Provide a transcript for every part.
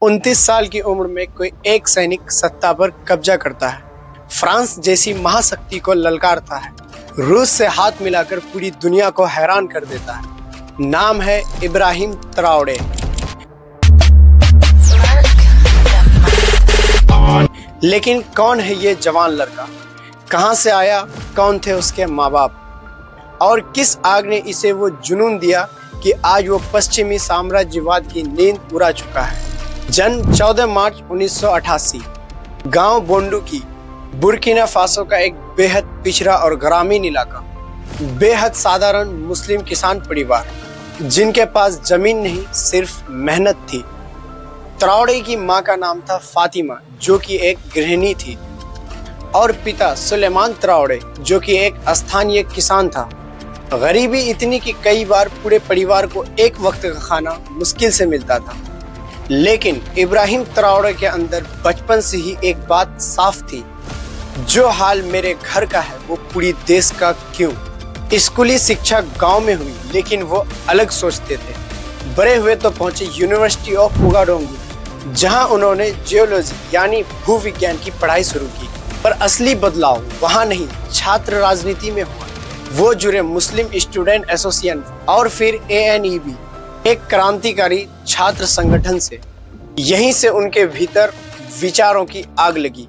29 साल की उम्र में कोई एक सैनिक सत्ता पर कब्जा करता है, फ्रांस जैसी महाशक्ति को ललकारता है, रूस से हाथ मिलाकर पूरी दुनिया को हैरान कर देता है। नाम है इब्राहिम त्राओरे। लेकिन कौन है ये जवान लड़का? कहां से आया? कौन थे उसके माँ बाप? और किस आग ने इसे वो जुनून दिया कि आज वो पश्चिमी साम्राज्यवाद की नींद उड़ा चुका है। जन्म 14 मार्च 1988, गांव बोंडुकी, बुर्किना फासो का एक बेहद पिछड़ा और ग्रामीण इलाका। बेहद साधारण मुस्लिम किसान परिवार, जिनके पास जमीन नहीं सिर्फ मेहनत थी। त्राओरे की मां का नाम था फातिमा, जो कि एक गृहिणी थी, और पिता सुलेमान त्राओरे, जो कि एक स्थानीय किसान था। गरीबी इतनी कि कई बार पूरे परिवार को एक वक्त का खाना मुश्किल से मिलता था। लेकिन इब्राहिम त्राओरे के अंदर बचपन से ही एक बात साफ थी, जो हाल मेरे घर का है वो पूरी देश का क्यों। स्कूली शिक्षा गांव में हुई, लेकिन वो अलग सोचते थे। बड़े हुए तो पहुंचे यूनिवर्सिटी ऑफ उगाडोंगू, जहां उन्होंने जियोलॉजी यानी भूविज्ञान की पढ़ाई शुरू की। पर असली बदलाव वहां नहीं, छात्र राजनीति में हुआ। वो जुड़े मुस्लिम स्टूडेंट एसोसिएशन और फिर ANEB, एक क्रांतिकारी छात्र संगठन से। यहीं से उनके भीतर विचारों की आग लगी।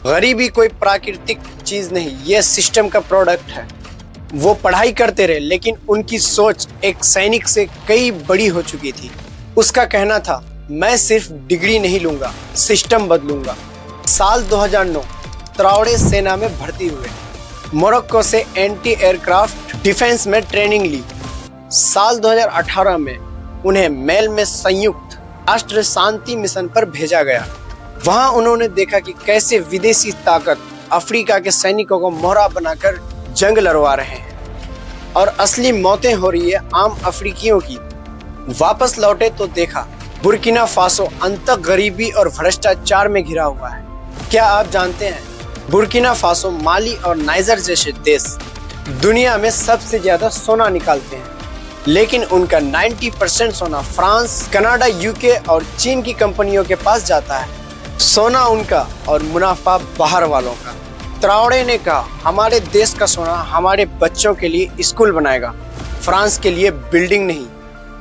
गरीबी कोई प्राकृतिक चीज नहीं, यह सिस्टम का प्रोडक्ट है। वो पढ़ाई करते रहे, लेकिन उनकी सोच एक सैनिक से कई बड़ी हो चुकी थी। उसका कहना था, मैं सिर्फ डिग्री नहीं लूंगा, सिस्टम बदलूंगा। साल 2009 त्राओरे सेना में भर्ती हुए। मोरक्को से एंटी एयरक्राफ्ट डिफेंस में ट्रेनिंग ली। साल 2018 में उन्हें मेल में संयुक्त राष्ट्र शांति मिशन पर भेजा गया। वहां उन्होंने देखा कि कैसे विदेशी ताकत अफ्रीका के सैनिकों को मोहरा बनाकर जंग लड़वा रहे हैं और असली मौतें हो रही है आम अफ्रीकियों की। वापस लौटे तो देखा बुर्किना फासो अंतः गरीबी और भ्रष्टाचार में घिरा हुआ है। क्या आप जानते हैं, बुर्किना फासो, माली और नाइजर जैसे देश दुनिया में सबसे ज्यादा सोना निकालते हैं, लेकिन उनका 90% सोना फ्रांस, कनाडा, UK और चीन की कंपनियों के पास जाता है। सोना उनका और मुनाफा बाहर वालों का। त्राओरे ने कहा, हमारे देश का सोना हमारे बच्चों के लिए स्कूल बनाएगा, फ्रांस के लिए बिल्डिंग नहीं।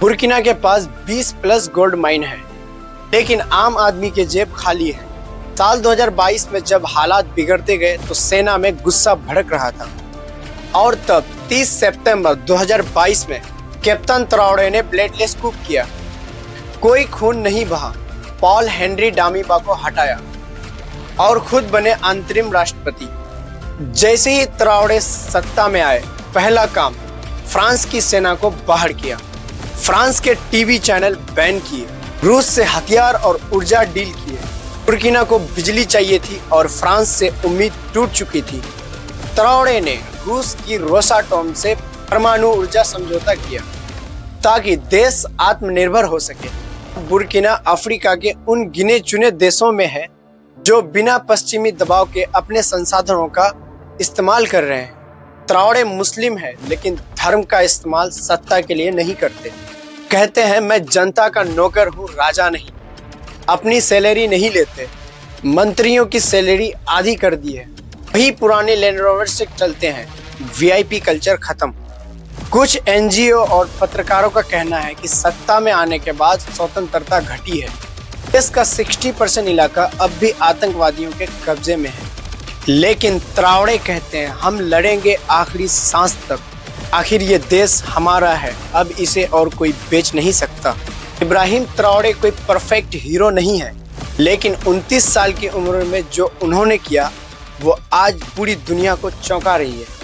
बुर्किना के पास 20+ गोल्ड माइन है, लेकिन आम आदमी के जेब खाली है। साल 2022 में जब हालात बिगड़ते गए तो सेना में गुस्सा भड़क रहा था, और तब 30 सितंबर 2022 में कैप्टन त्राओरे ने ब्लेडलेस कूप किया। कोई खून नहीं बहा, पॉल हेनरी डामिबा को हटाया और खुद बने अंतरिम राष्ट्रपति। जैसे ही त्राओरे सत्ता में आए, पहला काम फ्रांस की सेना को बाहर किया। फ्रांस के टीवी चैनल बैन किए, रूस से हथियार और ऊर्जा डील किए। बुर्किना को बिजली चाहिए थी और फ्रांस से उम्मीद टूट चुकी थी। त्राओरे ने रूस की रोसाटोम से परमाणु ऊर्जा समझौता किया ताकि देश आत्मनिर्भर हो सके। बुर्किना अफ्रीका के उन गिने चुने देशों में है जो बिना पश्चिमी दबाव के अपने संसाधनों का इस्तेमाल कर रहे हैं। त्राओरे मुस्लिम है, लेकिन धर्म का इस्तेमाल सत्ता के लिए नहीं करते। कहते हैं, मैं जनता का नौकर हूँ, राजा नहीं। अपनी सैलरी नहीं लेते, मंत्रियों की सैलरी आधी कर दी है। वही पुराने लैंड रोवर से चलते हैं। VIP कल्चर खत्म। कुछ NGO और पत्रकारों का कहना है कि सत्ता में आने के बाद स्वतंत्रता घटी है। देश का 60% इलाका अब भी आतंकवादियों के कब्जे में है। लेकिन त्राओरे कहते हैं, हम लड़ेंगे आखिरी सांस तक। आखिर ये देश हमारा है, अब इसे और कोई बेच नहीं सकता। इब्राहिम त्राओरे कोई परफेक्ट हीरो नहीं है, लेकिन 29 साल की उम्र में जो उन्होंने किया वो आज पूरी दुनिया को चौंका रही है।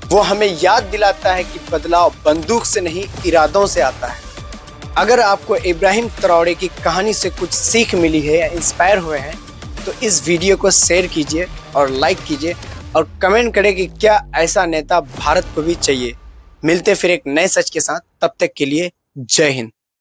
वो हमें याद दिलाता है कि बदलाव बंदूक से नहीं, इरादों से आता है। अगर आपको इब्राहिम त्राओरे की कहानी से कुछ सीख मिली है या इंस्पायर हुए हैं, तो इस वीडियो को शेयर कीजिए और लाइक कीजिए और कमेंट करें कि क्या ऐसा नेता भारत को भी चाहिए। मिलते फिर एक नए सच के साथ, तब तक के लिए जय हिंद।